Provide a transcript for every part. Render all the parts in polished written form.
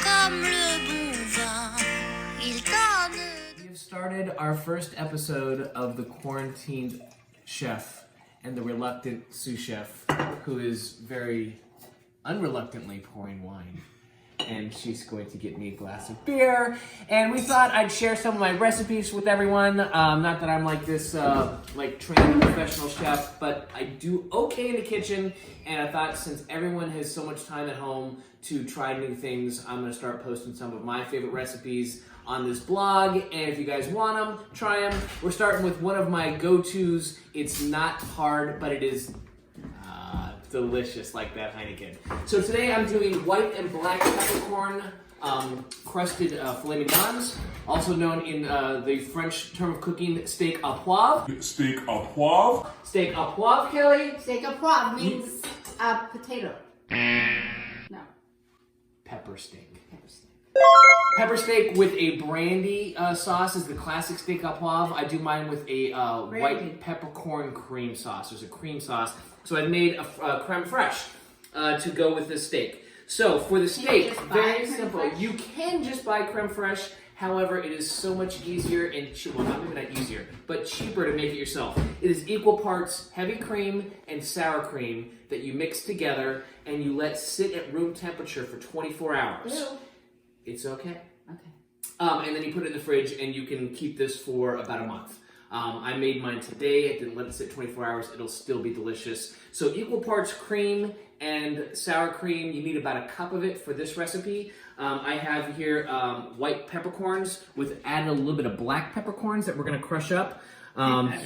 comme le bon vin. Il donne. We have started our first episode of the quarantined chef and the reluctant sous chef, who is very unreluctantly pouring wine. And she's going to get me a glass of beer. And we thought I'd share some of my recipes with everyone. Not that I'm like this trained professional chef, but I do okay in the kitchen. And I thought since everyone has so much time at home to try new things, I'm gonna start posting some of my favorite recipes on this blog. And if you guys want them, try them. We're starting with one of my go-tos. It's not hard, but it is delicious, like that Heineken. So today I'm doing white and black peppercorn crusted filet mignons, also known in the French term of cooking, steak à poivre. Steak à poivre? Steak à poivre, Kelly? Steak à poivre means potato. No. Pepper steak. Pepper steak. Pepper steak with a brandy sauce is the classic steak à poivre. I do mine with a white peppercorn cream sauce. There's a cream sauce. So I made a creme fraiche to go with this steak. So for the steak, very simple. You can just buy creme fraiche. However, it is so much easier and well, maybe not easier, but cheaper to make it yourself. It is equal parts heavy cream and sour cream that you mix together and you let sit at room temperature for 24 hours. Ew. It's okay. Okay. And then you put it in the fridge and you can keep this for about a month. I made mine today. I didn't let it sit 24 hours. It'll still be delicious. So equal parts cream and sour cream. You need about a cup of it for this recipe. I have here white peppercorns with added a little bit of black peppercorns that we're going to crush up.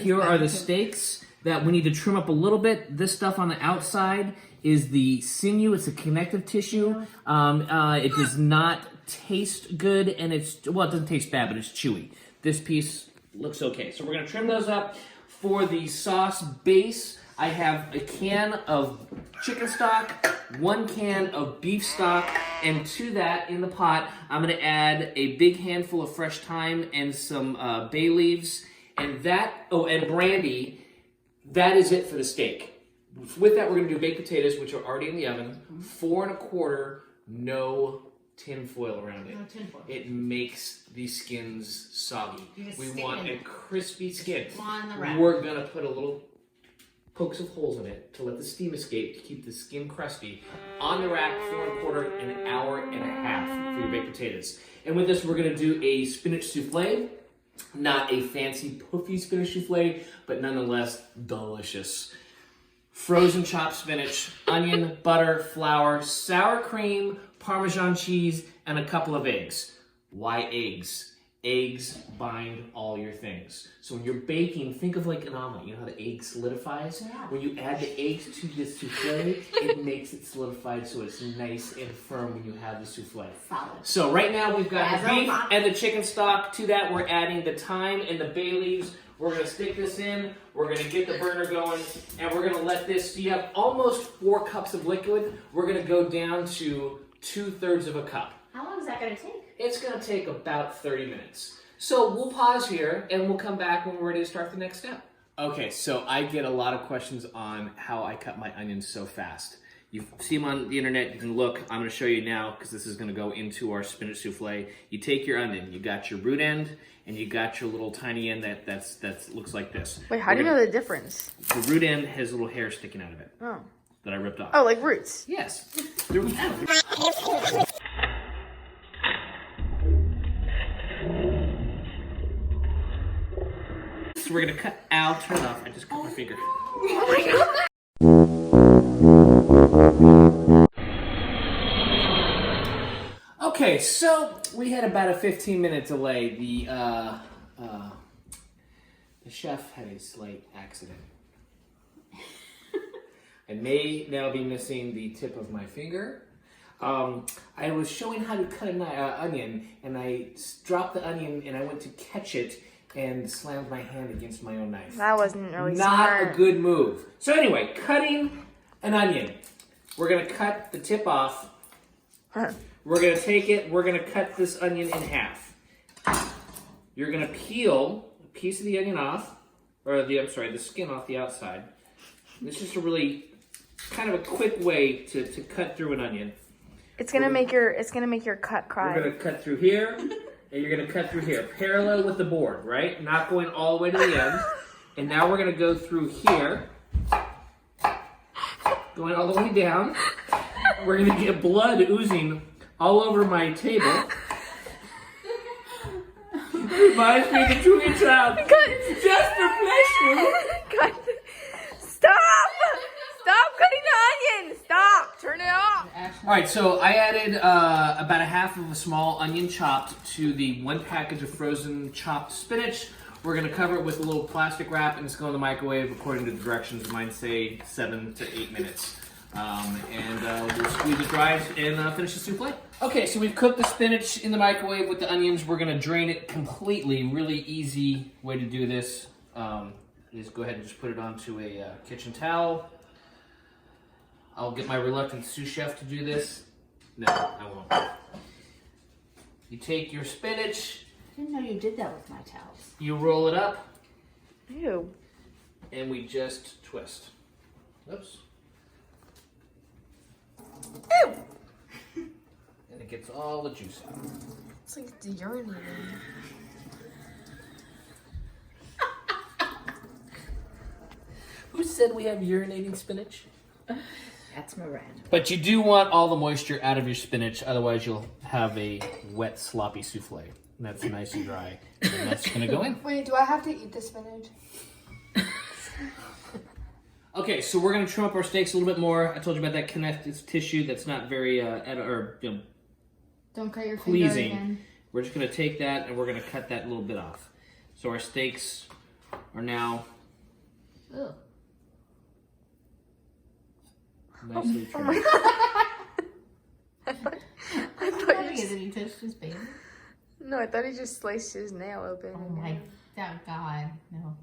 Here are the steaks that we need to trim up a little bit. This stuff on the outside is the sinew. It's a connective tissue. It does not taste good, and it doesn't taste bad, but it's chewy. This piece looks okay. So we're gonna trim those up. For the sauce base, I have a can of chicken stock, 1 can of beef stock, and to that, in the pot, I'm gonna add a big handful of fresh thyme and some bay leaves, and and brandy. That is it for the steak. With that, we're gonna do baked potatoes, which are already in the oven, 4 1/4, no tin foil around it. No tin foil. It makes the skins soggy. We want a crispy skin. On the wrap. We're gonna put a little pokes of holes in it to let the steam escape to keep the skin crusty. On the rack, 4 1/4, an hour and a half for your baked potatoes. And with this, we're gonna do a spinach souffle. Not a fancy puffy spinach souffle, but nonetheless delicious. Frozen chopped spinach, onion, butter, flour, sour cream, Parmesan cheese, and a couple of eggs. Why eggs? Eggs bind all your things. So when you're baking, think of like an omelet. You know how the egg solidifies? Yeah. When you add the eggs to the souffle, it makes it solidified so it's nice and firm when you have the souffle. Solid. So right now we've got the beef and the chicken stock. To that we're adding the thyme and the bay leaves. We're gonna stick this in, we're gonna get the burner going, and we're gonna let this, so you have almost 4 cups of liquid. We're gonna go down to 2/3 of a cup. How long is that going to take? It's gonna take about 30 minutes. So we'll pause here and we'll come back when we're ready to start the next step. Okay, so I get a lot of questions on how I cut my onions so fast. You see them on the internet, you can look. I'm gonna show you now because this is gonna go into our spinach souffle. You take your onion, you got your root end, and you got your little tiny end that looks like this. Wait, how do you know the difference? The root end has a little hair sticking out of it. Oh. That I ripped off. Oh, like roots? Yes. There we go. So we're gonna cut out, turn it off. I just cut my finger. Oh my god! Okay, so we had about a 15-minute delay. The chef had a slight accident. I may now be missing the tip of my finger. I was showing how to cut an onion, and I dropped the onion, and I went to catch it, and slammed my hand against my own knife. That wasn't really Not smart. a good move. So anyway, cutting an onion. We're gonna cut the tip off. We're gonna take it, we're gonna cut this onion in half. You're gonna peel a piece of the onion off, or the skin off the outside. This is just a really kind of a quick way to cut through an onion. It's gonna make your cut cry. We're gonna cut through here, and you're gonna cut through here, parallel with the board, right? Not going all the way to the end. And now we're gonna go through here, going all the way down. We're gonna get blood oozing all over my table. It reminds me of the Julia child. Just to bless you. Stop! Stop cutting the onion! Stop! Turn it off! All right, so I added about a half of a small onion chopped to the 1 package of frozen chopped spinach. We're gonna cover it with a little plastic wrap and it's going in the microwave according to the directions. Mine say 7 to 8 minutes. We'll squeeze it dry and finish the souffle. Okay, so we've cooked the spinach in the microwave with the onions. We're gonna drain it completely. Really easy way to do this is go ahead and just put it onto a kitchen towel. I'll get my reluctant sous chef to do this. No, I won't. You take your spinach. I didn't know you did that with my towels. You roll it up. Ew. And we just twist. Oops. Ew. And it gets all the juice out. It's like it's urinating. Who said we have urinating spinach? That's Miranda. But you do want all the moisture out of your spinach, otherwise you'll have a wet, sloppy souffle. And that's nice and dry. And that's gonna go in. Wait, do I have to eat the spinach? Okay, so we're gonna trim up our steaks a little bit more. I told you about that connective tissue that's not very Don't cut your finger pleasing. again. We're just gonna take that and we're gonna cut that little bit off. So our steaks are now Ugh. nicely trimmed. I thought Did he touch his baby? No, I thought he just sliced his nail open. Oh my God, no.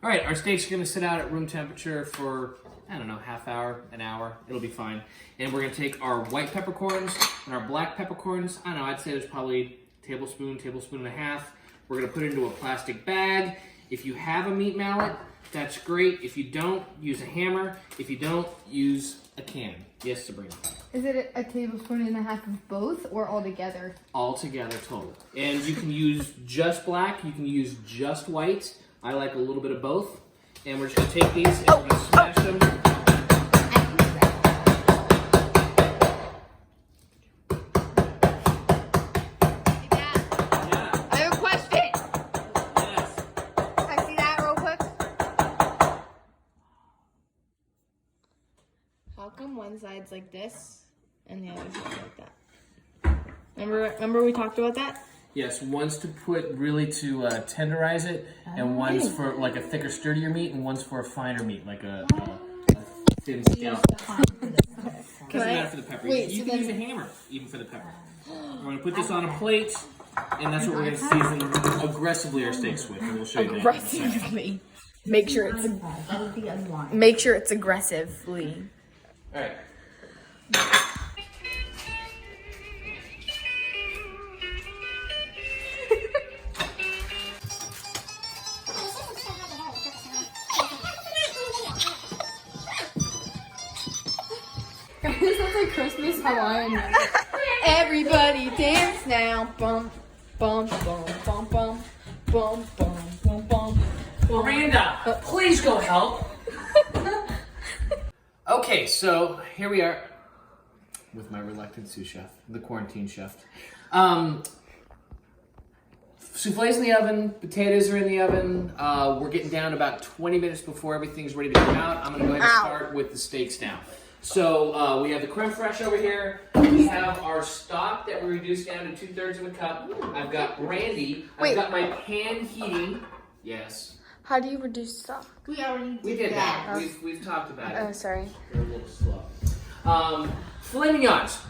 All right, our steaks are gonna sit out at room temperature for, I don't know, half hour, an hour. It'll be fine. And we're gonna take our white peppercorns and our black peppercorns. I don't know, I'd say there's probably tablespoon and a half. We're gonna put it into a plastic bag. If you have a meat mallet, that's great. If you don't, use a hammer. If you don't, use a can. Yes, Sabrina. Is it a tablespoon and a half of both or all together? All together total. And you can use just black, you can use just white. I like a little bit of both. And we're just gonna take these and we're gonna smash them. I have a question. Yes. Can I see that real quick? How come one side's like this and the other side's like that? Remember we talked about that? Yes, one's to put really to tenderize it, and one's for like a thicker, sturdier meat, and one's for a finer meat, like a thin scalp. Doesn't matter for the pepper. Wait, you so can use a hammer even for the pepper. We're gonna put this on a plate, and that's what we're gonna season aggressively our steaks with. And we'll show you that. Aggressively. Make sure it's aggressively. All right. This sounds like Christmas Hawaiian. Everybody dance now. Bum, bum, bum, bum, bum, bum, bum, bum, bum. Miranda, please go help. Okay, so here we are with my reluctant sous chef, the quarantine chef. Souffle's in the oven, potatoes are in the oven. We're getting down about 20 minutes before everything's ready to come out. I'm gonna go ahead and start with the steaks now. So we have the creme fraiche over here. We have our stock that we reduced down to 2/3 of a cup. I've got brandy. I've got my pan heating. Yes. How do you reduce stock? We already We did that. We've talked about it. Oh, sorry. We're a little slow. Filet mignons.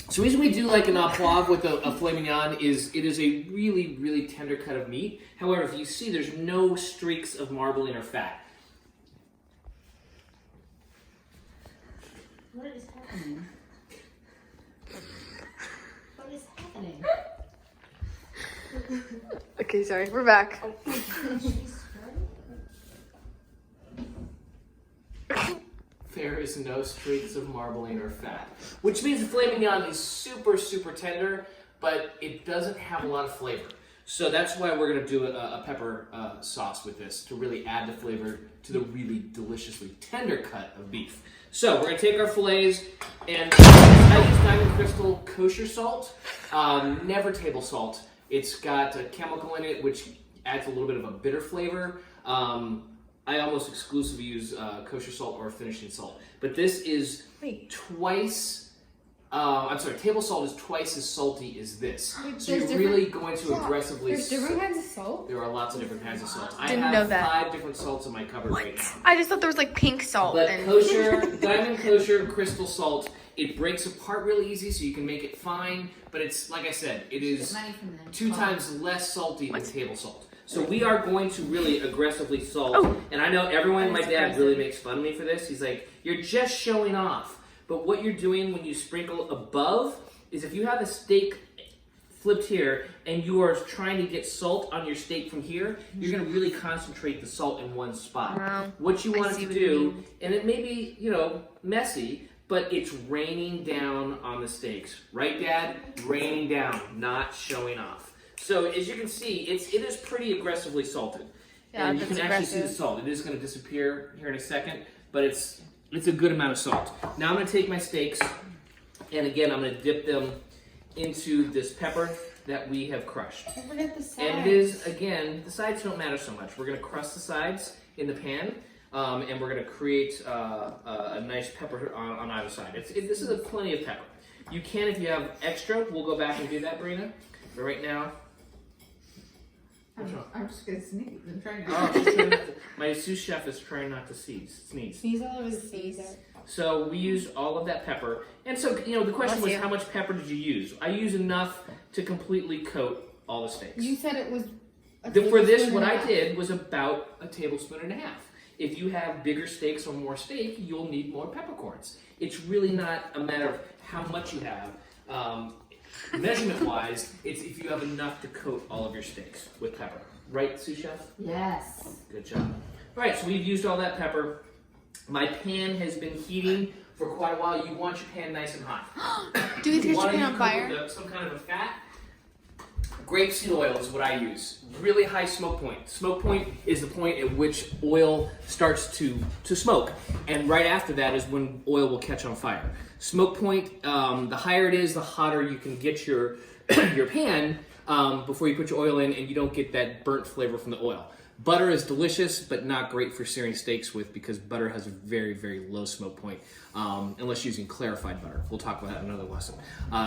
So the reason we do like an au poivre with a filet mignon is it is a really, really tender cut of meat. However, if you see, there's no streaks of marbling or fat. What is happening? What is happening? Okay, sorry. We're back. Fair there is no streaks of marbling or fat. Which means the filet mignon is super, super tender, but it doesn't have a lot of flavor. So that's why we're going to do a pepper sauce with this to really add the flavor to the really deliciously tender cut of beef. So we're going to take our fillets, and I use Diamond Crystal kosher salt, never table salt. It's got a chemical in it which adds a little bit of a bitter flavor. I almost exclusively use kosher salt or finishing salt. But this is table salt is twice as salty as this. So you're really going to aggressively... There's different kinds of salt? There are lots of different kinds of salt. Didn't I know have that. 5 different salts in my cupboard right now. I just thought there was like pink salt. But and kosher, Diamond Kosher crystal salt, it breaks apart really easy so you can make it fine. But it's, like I said, it is 2 times less salty than table salt. So we are going to really aggressively salt. Oh. And I know everyone, my dad really makes fun of me for this. He's like, you're just showing off. But what you're doing when you sprinkle above is if you have a steak flipped here and you are trying to get salt on your steak from here, you're going to really concentrate the salt in one spot. Wow. What you want see to what you do, mean. and it may be, messy, but it's raining down on the steaks. Right, Dad? Raining down, not showing off. So as you can see, it is pretty aggressively salted. Yeah, And you that's can actually see the aggressive. salt. It is going to disappear here in a second, but it's a good amount of salt. Now I'm going to take my steaks, and again, I'm going to dip them into this pepper that we have crushed. Don't forget the sides. And it is, again, the sides don't matter so much. We're going to crust the sides in the pan, and we're going to create a nice pepper on either side. This is plenty of pepper. You can, if you have extra, we'll go back and do that, Brina. But right now... I'm just gonna sneeze. I'm trying to. Oh, she's trying not to- my sous chef is trying not to sneeze. Sneeze all over the face. So we used all of that pepper. And so, the question was, how much pepper did you use? I use enough to completely coat all the steaks. You said it was For this, what I did was about a tablespoon and a half. If you have bigger steaks or more steak, you'll need more peppercorns. It's really not a matter of how much you have. Measurement-wise, it's if you have enough to coat all of your steaks with pepper. Right, sous chef? Yes. Good job. All right, so we've used all that pepper. My pan has been heating for quite a while. You want your pan nice and hot. Do we You get your wanna pan on use fire? some kind of a fat. Grapeseed oil is what I use. Really high smoke point. Smoke point is the point at which oil starts to smoke. And right after that is when oil will catch on fire. Smoke point, the higher it is, the hotter you can get your pan before you put your oil in, and you don't get that burnt flavor from the oil. Butter is delicious, but not great for searing steaks with because butter has a very, very low smoke point, unless using clarified butter. We'll talk about that in another lesson.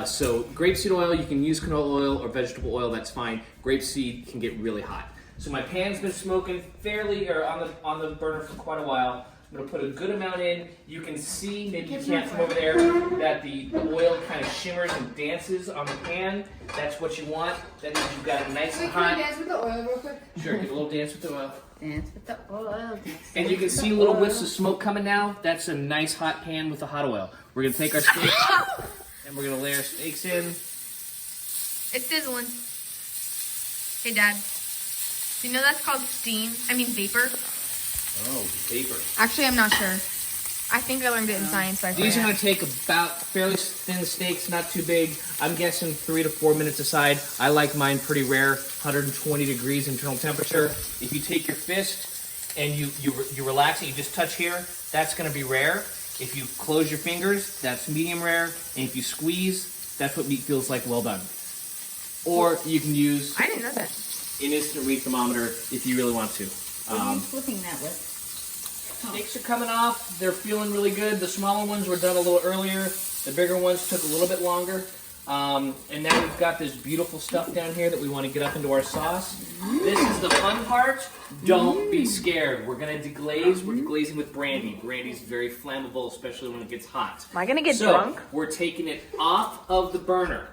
So grapeseed oil, you can use canola oil or vegetable oil, that's fine. Grapeseed can get really hot. So my pan's been smoking on the burner for quite a while. I'm going to put a good amount in. You can see, maybe you can't from over there, that the oil kind of shimmers and dances on the pan. That's what you want. That means you've got it nice and Wait, can I hot. dance with the oil real quick? Sure, give a little dance with the oil. Dance with the oil. And you can see little whiffs of smoke coming now. That's a nice hot pan with the hot oil. We're going to take our steaks and we're going to lay our steaks in. It's sizzling. Hey, Dad. Do you know that's called steam? I mean vapor. Oh, vapor. Actually, I'm not sure. I think I learned it in science. But I These are forgot. going to take about fairly thin steaks, not too big. I'm guessing 3 to 4 minutes aside. I like mine pretty rare, 120 degrees internal temperature. If you take your fist and you relax it, you just touch here, that's going to be rare. If you close your fingers, that's medium rare. And if you squeeze, that's what meat feels like well done. Or you can use I didn't know that. an instant read thermometer if you really want to. What are you flipping that with? Steaks are coming off. They're feeling really good. The smaller ones were done a little earlier. The bigger ones took a little bit longer. And now we've got this beautiful stuff down here that we want to get up into our sauce. This is the fun part. Don't be scared. We're going to deglaze. We're deglazing with brandy. Brandy's very flammable, especially when it gets hot. Am I gonna get So, drunk? we're taking it off of the burner.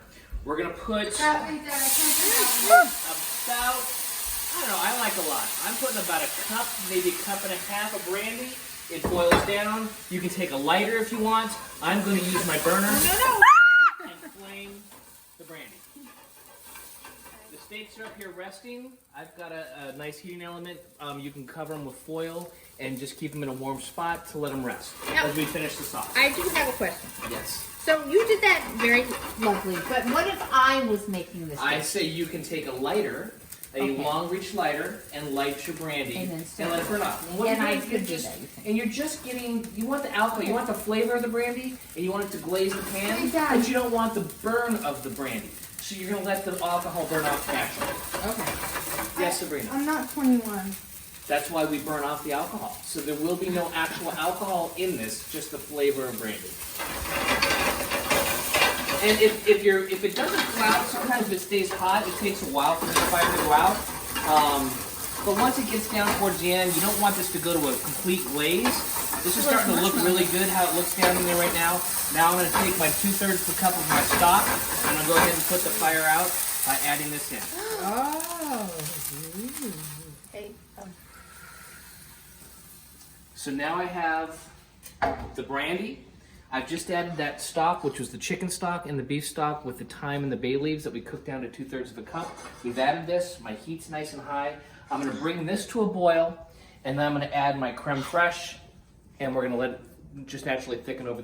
We're going to put Wait, Dad, I can't do that. about, I don't know, I like a lot. I'm putting about a cup, maybe a cup and a half of brandy. It boils down. You can take a lighter if you want. I'm going to use my burner and flame the brandy. The steaks are up here resting. I've got a nice heating element. You can cover them with foil and just keep them in a warm spot to let them rest as we finish the sauce. I do have a question. Yes. So you did that very lovely, but what if I was making this? I say you can take a lighter, long reach lighter, and light your brandy And then let it burn off. And what And you're I doing, could you're do that, you think? And you're just getting, you want the alcohol, you want the flavor of the brandy, and you want it to glaze the pan, Hey, Dad. but you don't want the burn of the brandy. So you're going to let the alcohol burn off naturally. Okay. Yes, Sabrina. I'm not 21. That's why we burn off the alcohol. So there will be no actual alcohol in this, just the flavor of brandy. And if it doesn't go out, sometimes if it stays hot, it takes a while for the fire to go out. But once it gets down towards the end, you don't want this to go to a complete glaze. This is starting to look really good how it looks down in there right now. Now I'm going to take my 2/3 of a cup of my stock, and I'm going to go ahead and put the fire out by adding this in. Oh. Hey. So now I have the brandy. I've just added that stock, which was the chicken stock and the beef stock with the thyme and the bay leaves that we cooked down to 2/3 of a cup. We've added this. My heat's nice and high. I'm going to bring this to a boil, and then I'm going to add my creme fraiche, and we're going to let it just naturally thicken over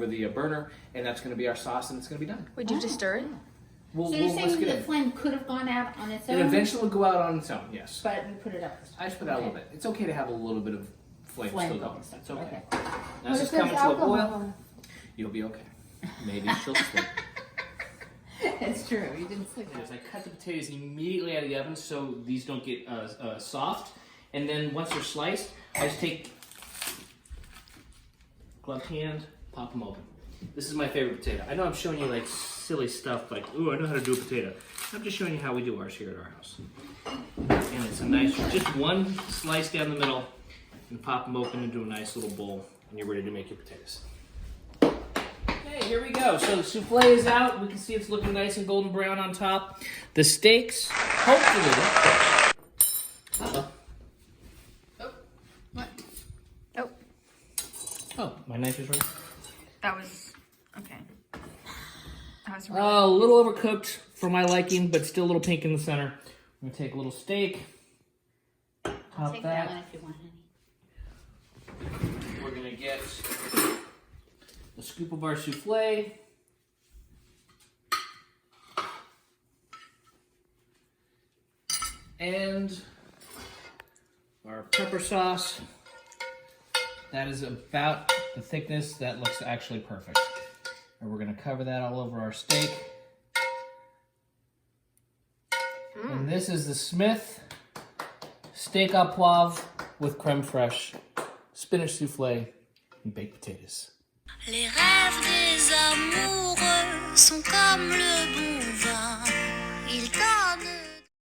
the burner, and that's going to be our sauce, and it's going to be done. Would you just stir it? So you're saying the flame could have gone out on its own? It eventually will go out on its own, yes. But you put it up. I just put out a little bit. It's okay to have a little bit of flame still going. It's okay. Now What this is if there's coming to a boil. alcohol? You'll be okay. Maybe she'll slip. It's true. You didn't sleep. I cut the potatoes immediately out of the oven so these don't get soft. And then once they're sliced, I just take gloved hand, pop them open. This is my favorite potato. I know I'm showing you like silly stuff like, ooh, I know how to do a potato. I'm just showing you how we do ours here at our house. And it's a nice, just one slice down the middle, and pop them open into a nice little bowl, and you're ready to make your potatoes. Okay, here we go. So the souffle is out. We can see it's looking nice and golden brown on top. The steaks, hopefully. Uh-oh. Oh. What? Oh. Oh, my knife is right. That was okay. That was really A little overcooked for my liking, but still a little pink in the center. I'm gonna take a little steak. Top Take that. that one if you want, honey. We're gonna get a scoop of our souffle. And our pepper sauce. That is about the thickness. That looks actually perfect. And we're gonna cover that all over our steak. And this is the Smith steak au poivre with creme fraiche, spinach souffle, and baked potatoes. Les rêves